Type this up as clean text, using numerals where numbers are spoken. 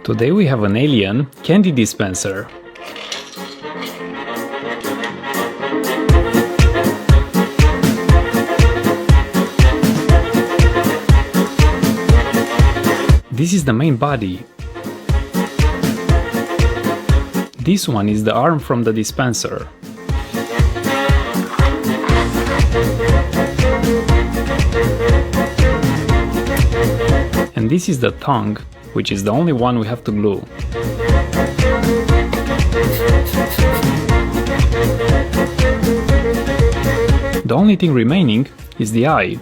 Today we have an alien candy dispenser. This is the main body. This one is the arm from the dispenser. And this is the tongue, which is the only one we have to glue. The only thing remaining is the eye.